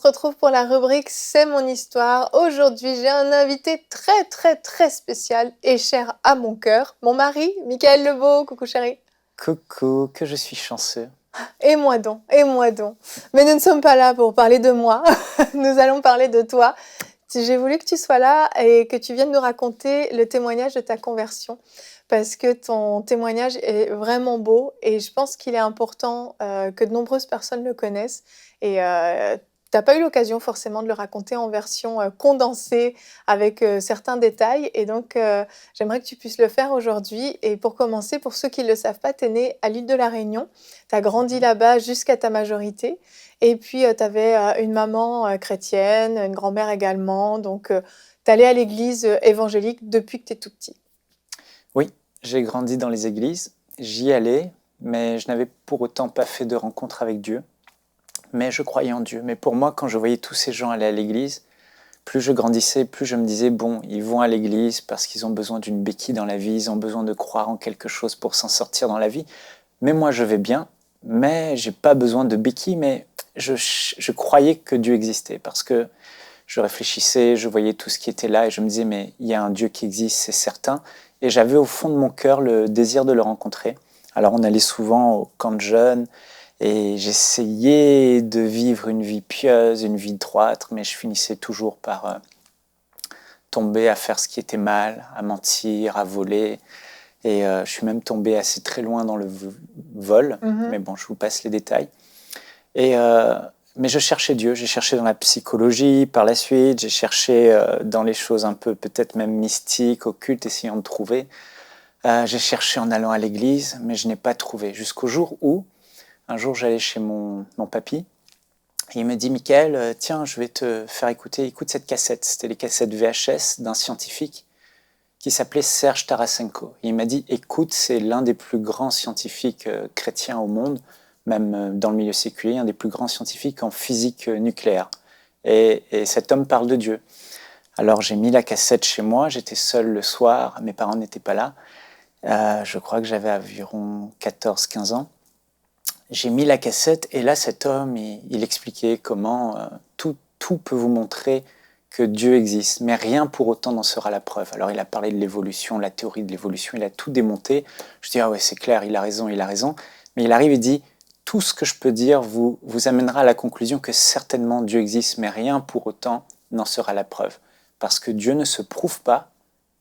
retrouve pour la rubrique C'est mon histoire. Aujourd'hui, j'ai un invité très très très spécial et cher à mon cœur, mon mari, Michael Lebeau. Coucou chéri. Coucou, que je suis chanceux. Et moi donc, et moi donc. Mais nous ne sommes pas là pour parler de moi, nous allons parler de toi. J'ai voulu que tu sois là et que tu viennes nous raconter le témoignage de ta conversion parce que ton témoignage est vraiment beau et je pense qu'il est important que de nombreuses personnes le connaissent et tu n'as pas eu l'occasion forcément de le raconter en version condensée avec certains détails et donc j'aimerais que tu puisses le faire aujourd'hui. Et pour commencer, pour ceux qui ne le savent pas, tu es né à l'île de la Réunion, tu as grandi là-bas jusqu'à ta majorité. Et puis, tu avais une maman chrétienne, une grand-mère également. Donc, tu allais à l'église évangélique depuis que tu es tout petit. Oui, j'ai grandi dans les églises, j'y allais, mais je n'avais pour autant pas fait de rencontre avec Dieu. Mais je croyais en Dieu. Mais pour moi, quand je voyais tous ces gens aller à l'église, plus je grandissais, plus je me disais, bon, ils vont à l'église parce qu'ils ont besoin d'une béquille dans la vie, ils ont besoin de croire en quelque chose pour s'en sortir dans la vie. Mais moi, je vais bien, mais j'ai pas besoin de béquille, mais je croyais que Dieu existait parce que je réfléchissais, je voyais tout ce qui était là et je me disais, mais il y a un Dieu qui existe, c'est certain. Et j'avais au fond de mon cœur le désir de le rencontrer. Alors on allait souvent au camp de jeunes et j'essayais de vivre une vie pieuse, une vie droite, mais je finissais toujours par tomber à faire ce qui était mal, à mentir, à voler. Et je suis même tombé assez très loin dans le vol, mais bon, je vous passe les détails. Mais je cherchais Dieu, j'ai cherché dans la psychologie par la suite, j'ai cherché dans les choses un peu peut-être même mystiques, occultes, essayant de trouver. J'ai cherché en allant à l'église, mais je n'ai pas trouvé. Jusqu'au jour où, un jour j'allais chez mon papy, et il me dit, Michael, tiens, je vais te faire écoute cette cassette. C'était les cassettes VHS d'un scientifique qui s'appelait Serge Tarasenko. Et il m'a dit, écoute, c'est l'un des plus grands scientifiques chrétiens au monde, même dans le milieu séculier, un des plus grands scientifiques en physique nucléaire. Et cet homme parle de Dieu. Alors j'ai mis la cassette chez moi, j'étais seul le soir, mes parents n'étaient pas là. Je crois que j'avais environ 14-15 ans. J'ai mis la cassette et là cet homme, il expliquait comment tout peut vous montrer que Dieu existe, mais rien pour autant n'en sera la preuve. Alors il a parlé de l'évolution, la théorie de l'évolution, il a tout démonté. Je dis, ah ouais, c'est clair, il a raison. Mais il arrive et dit, tout ce que je peux dire vous amènera à la conclusion que certainement Dieu existe, mais rien pour autant n'en sera la preuve. Parce que Dieu ne se prouve pas,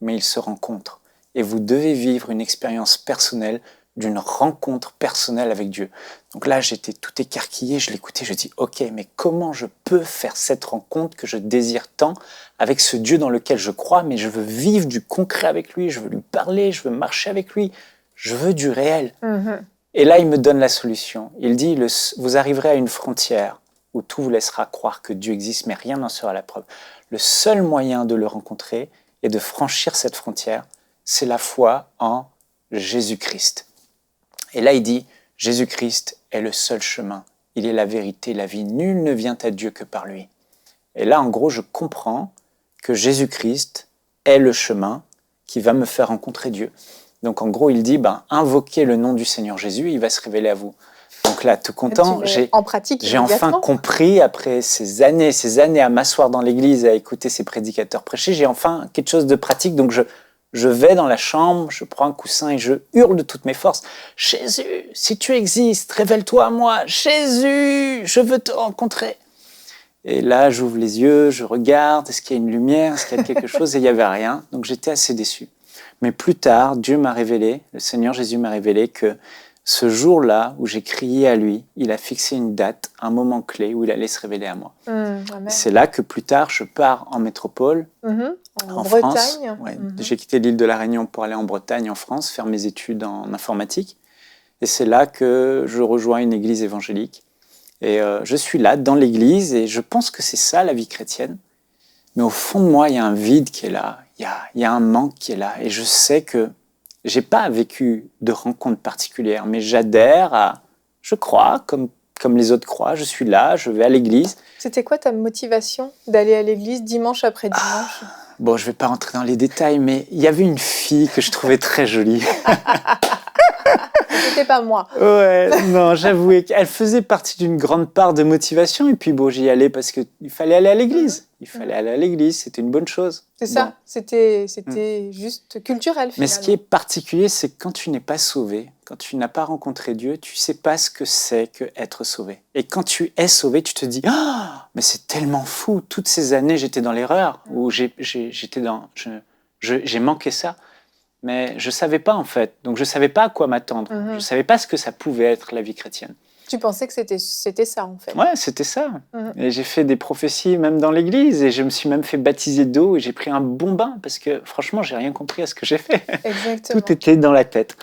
mais il se rencontre. Et vous devez vivre une expérience personnelle d'une rencontre personnelle avec Dieu. Donc là, j'étais tout écarquillé, je l'écoutais, je dis, ok, mais comment je peux faire cette rencontre que je désire tant avec ce Dieu dans lequel je crois, mais je veux vivre du concret avec lui, je veux lui parler, je veux marcher avec lui, je veux du réel. Et là, il me donne la solution. Il dit, vous arriverez à une frontière où tout vous laissera croire que Dieu existe, mais rien n'en sera la preuve. Le seul moyen de le rencontrer et de franchir cette frontière, c'est la foi en Jésus-Christ. Et là, il dit, Jésus-Christ est le seul chemin. Il est la vérité, la vie. Nul ne vient à Dieu que par lui. Et là, en gros, je comprends que Jésus-Christ est le chemin qui va me faire rencontrer Dieu. Donc, en gros, il dit, invoquez le nom du Seigneur Jésus, il va se révéler à vous. Donc là, tout content, j'ai enfin compris, après ces années à m'asseoir dans l'église, à écouter ces prédicateurs prêcher, j'ai enfin quelque chose de pratique. Donc, je vais dans la chambre, je prends un coussin et je hurle de toutes mes forces. Jésus, si tu existes, révèle-toi à moi. Jésus, je veux te rencontrer. Et là, j'ouvre les yeux, je regarde, est-ce qu'il y a une lumière, est-ce qu'il y a quelque chose? Et il n'y avait rien. Donc j'étais assez déçu. Mais plus tard, Dieu m'a révélé, le Seigneur Jésus m'a révélé que ce jour-là où j'ai crié à lui, il a fixé une date, un moment clé où il allait se révéler à moi. C'est là que plus tard, je pars en métropole, en France. Ouais, j'ai quitté l'île de la Réunion pour aller en Bretagne, en France, faire mes études en informatique. Et c'est là que je rejoins une église évangélique. Et je suis là, dans l'église, et je pense que c'est ça, la vie chrétienne. Mais au fond de moi, il y a un vide qui est là, il y a un manque qui est là. Et je sais que j'ai pas vécu de rencontre particulière, mais j'adhère à, je crois, comme les autres croient, je suis là, je vais à l'église. C'était quoi ta motivation d'aller à l'église dimanche après dimanche? Bon, je vais pas rentrer dans les détails, mais il y avait une fille que je trouvais très jolie. c'était pas moi. Ouais, non, j'avouais qu'elle faisait partie d'une grande part de motivation. Et puis bon, j'y allais parce qu'il fallait aller à l'église. Il fallait aller à l'église, c'était une bonne chose. C'est Bon. ça, c'était juste culturel Mais ce qui est finalement. particulier, c'est que quand tu n'es pas sauvé, quand tu n'as pas rencontré Dieu, tu sais pas ce que c'est que être sauvé. Et quand tu es sauvé, tu te dis ah, mais c'est tellement fou. Toutes ces années, j'étais dans l'erreur ou j'ai manqué ça, mais je savais pas en fait. Donc je savais pas à quoi m'attendre. Je savais pas ce que ça pouvait être la vie chrétienne. Tu pensais que c'était ça en fait. Ouais, c'était ça. Mhm. Et j'ai fait des prophéties même dans l'église et je me suis même fait baptiser d'eau et j'ai pris un bon bain parce que franchement, j'ai rien compris à ce que j'ai fait. Exactement. Tout était dans la tête.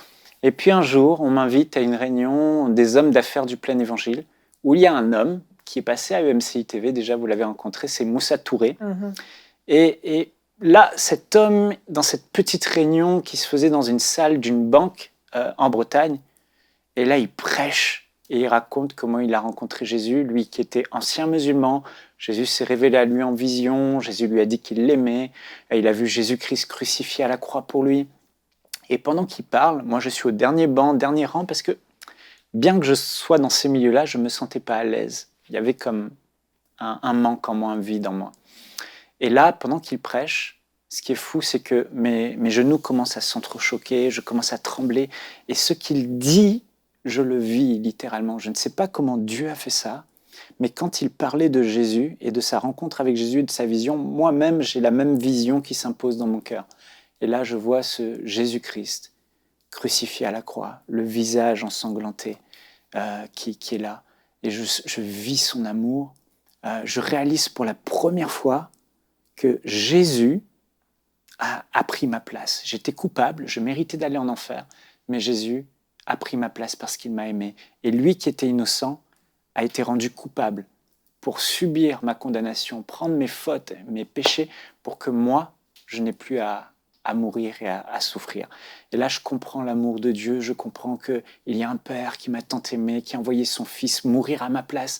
Et puis un jour, on m'invite à une réunion des hommes d'affaires du plein évangile où il y a un homme qui est passé à EMCI TV, déjà vous l'avez rencontré, c'est Moussa Touré. Mhm. Et là, cet homme, dans cette petite réunion qui se faisait dans une salle d'une banque en Bretagne, et là, il prêche et il raconte comment il a rencontré Jésus, lui qui était ancien musulman. Jésus s'est révélé à lui en vision, Jésus lui a dit qu'il l'aimait, et il a vu Jésus-Christ crucifié à la croix pour lui. Et pendant qu'il parle, moi je suis au dernier banc, dernier rang, parce que bien que je sois dans ces milieux-là, je ne me sentais pas à l'aise. Il y avait comme un manque en moi, un vide en moi. Et là, pendant qu'il prêche, ce qui est fou, c'est que mes genoux commencent à s'entrechoquer, je commence à trembler, et ce qu'il dit, je le vis littéralement. Je ne sais pas comment Dieu a fait ça, mais quand il parlait de Jésus et de sa rencontre avec Jésus et de sa vision, moi-même, j'ai la même vision qui s'impose dans mon cœur. Et là, je vois ce Jésus-Christ crucifié à la croix, le visage ensanglanté qui est là. Et je vis son amour. Je réalise pour la première fois que Jésus a pris ma place. J'étais coupable, je méritais d'aller en enfer, mais Jésus a pris ma place parce qu'il m'a aimé. Et lui qui était innocent a été rendu coupable pour subir ma condamnation, prendre mes fautes, mes péchés, pour que moi, je n'ai plus à mourir et à souffrir. Et là, je comprends l'amour de Dieu, je comprends qu'il y a un Père qui m'a tant aimé, qui a envoyé son Fils mourir à ma place.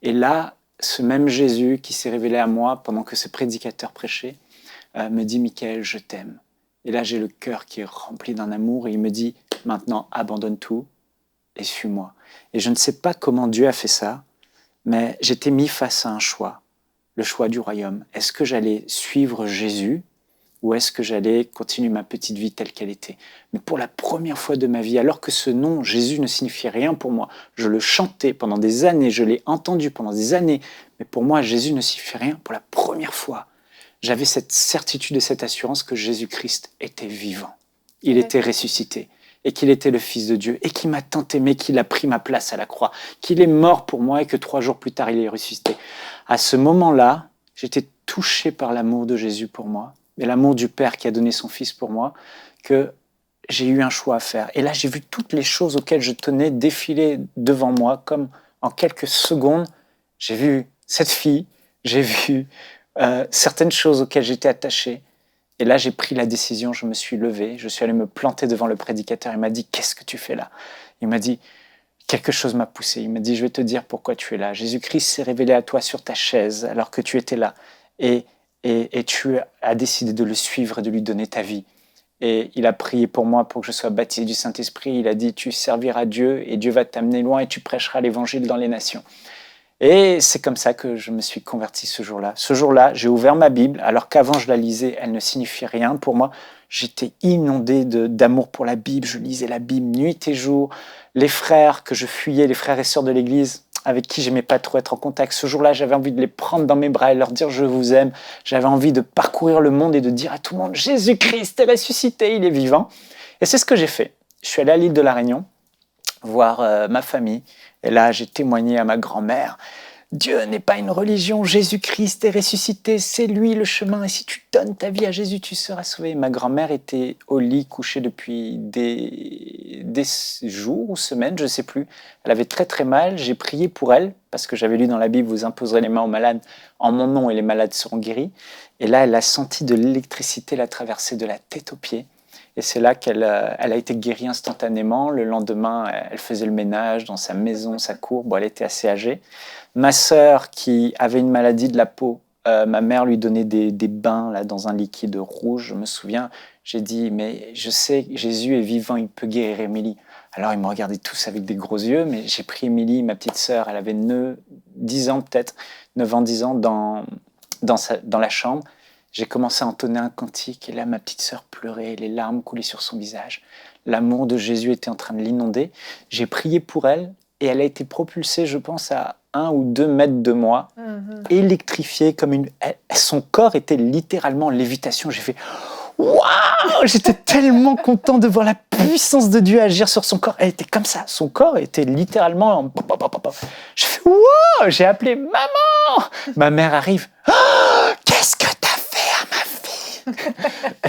Et là, ce même Jésus qui s'est révélé à moi pendant que ce prédicateur prêchait, me dit « Michael, je t'aime ». Et là, j'ai le cœur qui est rempli d'un amour et il me dit « Maintenant, abandonne tout et suis-moi ». Et je ne sais pas comment Dieu a fait ça, mais j'étais mis face à un choix, le choix du royaume. Est-ce que j'allais suivre Jésus ou est-ce que j'allais continuer ma petite vie telle qu'elle était? Mais pour la première fois de ma vie, alors que ce nom, Jésus, ne signifiait rien pour moi, je le chantais pendant des années, je l'ai entendu pendant des années, mais pour moi, Jésus ne signifiait rien. Pour la première fois, j'avais cette certitude et cette assurance que Jésus-Christ était vivant. Il était ressuscité et qu'il était le Fils de Dieu et qu'il m'a tant aimé, qu'il a pris ma place à la croix, qu'il est mort pour moi et que 3 jours plus tard, il est ressuscité. À ce moment-là, j'étais touché par l'amour de Jésus pour moi et l'amour du Père qui a donné son Fils pour moi, que j'ai eu un choix à faire. Et là, j'ai vu toutes les choses auxquelles je tenais défiler devant moi, comme en quelques secondes, j'ai vu cette fille, j'ai vu certaines choses auxquelles j'étais attaché. Et là, j'ai pris la décision, je me suis levé, je suis allé me planter devant le prédicateur. Il m'a dit « Qu'est-ce que tu fais là ?» Il m'a dit « Quelque chose m'a poussé. » Il m'a dit « Je vais te dire pourquoi tu es là. Jésus-Christ s'est révélé à toi sur ta chaise alors que tu étais là. Et tu as décidé de le suivre et de lui donner ta vie. » Et il a prié pour moi pour que je sois baptisé du Saint-Esprit. Il a dit « Tu serviras Dieu et Dieu va t'amener loin et tu prêcheras l'évangile dans les nations. » Et c'est comme ça que je me suis converti ce jour-là. Ce jour-là, j'ai ouvert ma Bible, alors qu'avant je la lisais, elle ne signifiait rien pour moi. J'étais inondé d'amour pour la Bible, je lisais la Bible nuit et jour. Les frères que je fuyais, les frères et sœurs de l'Église, avec qui j'aimais pas trop être en contact, ce jour-là, j'avais envie de les prendre dans mes bras et leur dire « je vous aime ». J'avais envie de parcourir le monde et de dire à tout le monde « Jésus-Christ est ressuscité, il est vivant ». Et c'est ce que j'ai fait. Je suis allé à l'île de la Réunion, voir ma famille. Et là, j'ai témoigné à ma grand-mère. Dieu n'est pas une religion, Jésus-Christ est ressuscité, c'est lui le chemin. Et si tu donnes ta vie à Jésus, tu seras sauvé. Ma grand-mère était au lit, couchée depuis des jours ou semaines, je ne sais plus. Elle avait très très mal. J'ai prié pour elle, parce que j'avais lu dans la Bible, vous imposerez les mains aux malades en mon nom et les malades seront guéris. Et là, elle a senti de l'électricité la traverser de la tête aux pieds. Et c'est là qu'elle a été guérie instantanément. Le lendemain, elle faisait le ménage dans sa maison, sa cour. Bon, elle était assez âgée. Ma sœur, qui avait une maladie de la peau, ma mère lui donnait des bains là, dans un liquide rouge. Je me souviens, j'ai dit, mais je sais que Jésus est vivant, il peut guérir Émilie. Alors ils me regardaient tous avec des gros yeux, mais j'ai pris Émilie, ma petite sœur, elle avait 10 ans peut-être, 9 ans, 10 ans, dans la chambre. J'ai commencé à entonner un cantique et là ma petite sœur pleurait, les larmes coulaient sur son visage. L'amour de Jésus était en train de l'inonder. J'ai prié pour elle et elle a été propulsée, je pense, à 1 ou 2 mètres de moi, électrifiée comme son corps était littéralement en lévitation. J'ai fait waouh! J'étais tellement content de voir la puissance de Dieu agir sur son corps. Elle était comme ça. Son corps était littéralement en... J'ai fait waouh! J'ai appelé maman! Ma mère arrive. Oh, qu'est-ce que t'as fait à ma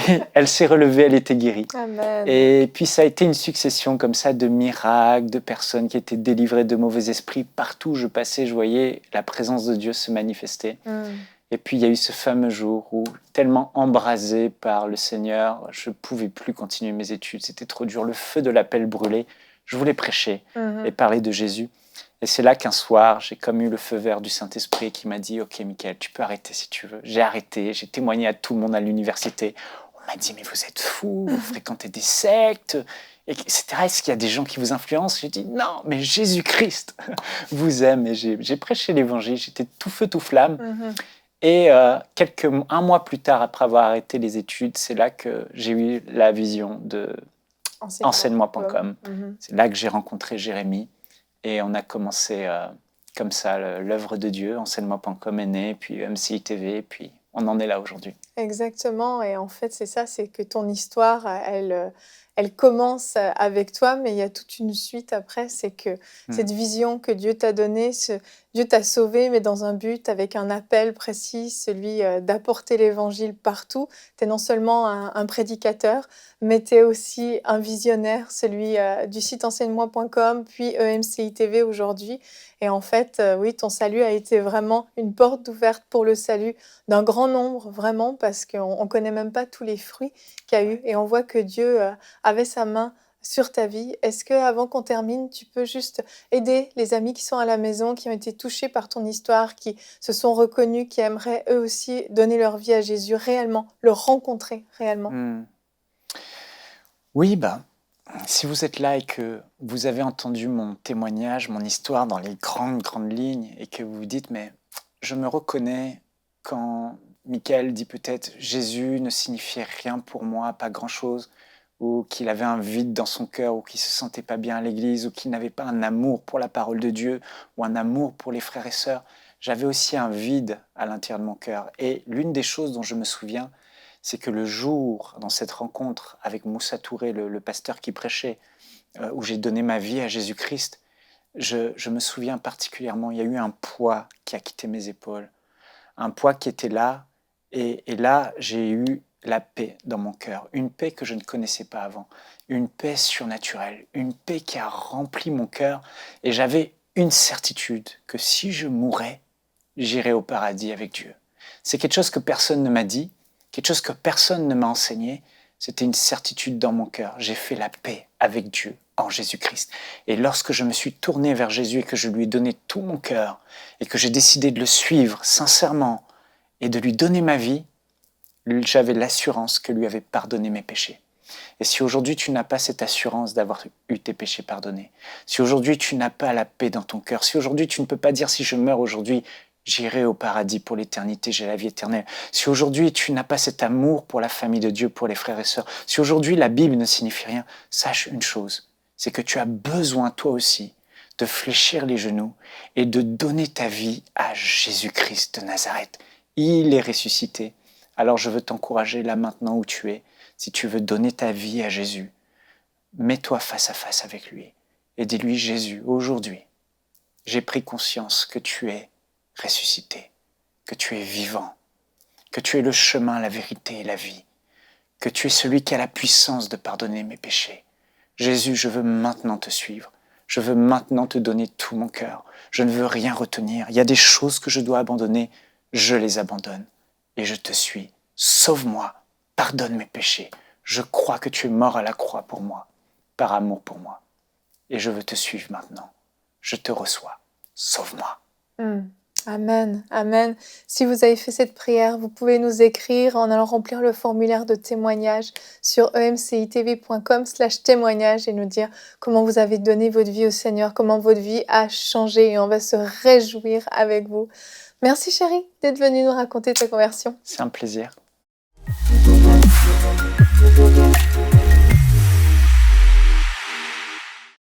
fille? Et elle s'est relevée, elle était guérie. Amen. Et puis ça a été une succession comme ça de miracles, de personnes qui étaient délivrées de mauvais esprits. Partout où je passais, je voyais la présence de Dieu se manifester. Et puis il y a eu ce fameux jour où, tellement embrasé par le Seigneur, je ne pouvais plus continuer mes études. C'était trop dur, le feu de l'appel brûlait. Je voulais prêcher et parler de Jésus. Et c'est là qu'un soir, j'ai comme eu le feu vert du Saint-Esprit qui m'a dit « Ok, Michael, tu peux arrêter si tu veux. » J'ai arrêté, j'ai témoigné à tout le monde à l'université. On m'a dit « Mais vous êtes fous, vous fréquentez des sectes, etc. Est-ce qu'il y a des gens qui vous influencent ?» J'ai dit « Non, mais Jésus-Christ vous aime. » Et j'ai prêché l'Évangile, j'étais tout feu, tout flamme. Et un mois plus tard, après avoir arrêté les études, c'est là que j'ai eu la vision de enseigne-moi.com. C'est là que j'ai rencontré Jérémie et on a commencé comme ça l'œuvre de Dieu. Enseigne-moi.com est né, puis MCI TV, puis on en est là aujourd'hui. Exactement, et en fait c'est ça, c'est que ton histoire, elle commence avec toi, mais il y a toute une suite après, c'est que cette vision que Dieu t'a donnée, Dieu t'a sauvé, mais dans un but, avec un appel précis, celui d'apporter l'évangile partout. Tu es non seulement un prédicateur, mais tu es aussi un visionnaire, celui du site enseigne-moi.com, puis EMCI TV aujourd'hui. Et en fait, oui, ton salut a été vraiment une porte ouverte pour le salut d'un grand nombre, vraiment, parce qu'on ne connaît même pas tous les fruits qu'il y a eu. Et on voit que Dieu avait sa main sur ta vie. Est-ce que, avant qu'on termine, tu peux juste aider les amis qui sont à la maison, qui ont été touchés par ton histoire, qui se sont reconnus, qui aimeraient eux aussi donner leur vie à Jésus réellement, le rencontrer réellement? Oui, si vous êtes là et que vous avez entendu mon témoignage, mon histoire dans les grandes lignes, et que vous vous dites, mais je me reconnais quand Michael dit peut-être Jésus ne signifiait rien pour moi, pas grand-chose, ou qu'il avait un vide dans son cœur, ou qu'il se sentait pas bien à l'église, ou qu'il n'avait pas un amour pour la parole de Dieu, ou un amour pour les frères et sœurs. J'avais aussi un vide à l'intérieur de mon cœur. Et l'une des choses dont je me souviens, c'est que le jour, dans cette rencontre avec Moussa Touré, le pasteur qui prêchait, où j'ai donné ma vie à Jésus-Christ, je me souviens particulièrement, il y a eu un poids qui a quitté mes épaules, un poids qui était là, et là, j'ai eu la paix dans mon cœur, une paix que je ne connaissais pas avant, une paix surnaturelle, une paix qui a rempli mon cœur, et j'avais une certitude que si je mourais, j'irais au paradis avec Dieu. C'est quelque chose que personne ne m'a dit, quelque chose que personne ne m'a enseigné, c'était une certitude dans mon cœur. J'ai fait la paix avec Dieu en Jésus-Christ. Et lorsque je me suis tourné vers Jésus et que je lui ai donné tout mon cœur et que j'ai décidé de le suivre sincèrement et de lui donner ma vie, j'avais l'assurance que lui avait pardonné mes péchés. Et si aujourd'hui tu n'as pas cette assurance d'avoir eu tes péchés pardonnés, si aujourd'hui tu n'as pas la paix dans ton cœur, si aujourd'hui tu ne peux pas dire si je meurs aujourd'hui, j'irai au paradis pour l'éternité, j'ai la vie éternelle. Si aujourd'hui tu n'as pas cet amour pour la famille de Dieu, pour les frères et sœurs, si aujourd'hui la Bible ne signifie rien, sache une chose, c'est que tu as besoin toi aussi de fléchir les genoux et de donner ta vie à Jésus-Christ de Nazareth. Il est ressuscité. Alors je veux t'encourager là maintenant où tu es. Si tu veux donner ta vie à Jésus, mets-toi face à face avec lui et dis-lui, Jésus, aujourd'hui, j'ai pris conscience que tu es ressuscité, que tu es vivant, que tu es le chemin, la vérité et la vie, que tu es celui qui a la puissance de pardonner mes péchés. Jésus, je veux maintenant te suivre. Je veux maintenant te donner tout mon cœur. Je ne veux rien retenir. Il y a des choses que je dois abandonner. Je les abandonne et je te suis. Sauve-moi. Pardonne mes péchés. Je crois que tu es mort à la croix pour moi, par amour pour moi. Et je veux te suivre maintenant. Je te reçois. Sauve-moi. Amen, amen. Si vous avez fait cette prière, vous pouvez nous écrire en allant remplir le formulaire de témoignage sur emcitv.com/témoignage et nous dire comment vous avez donné votre vie au Seigneur, comment votre vie a changé et on va se réjouir avec vous. Merci chérie d'être venue nous raconter ta conversion. C'est un plaisir.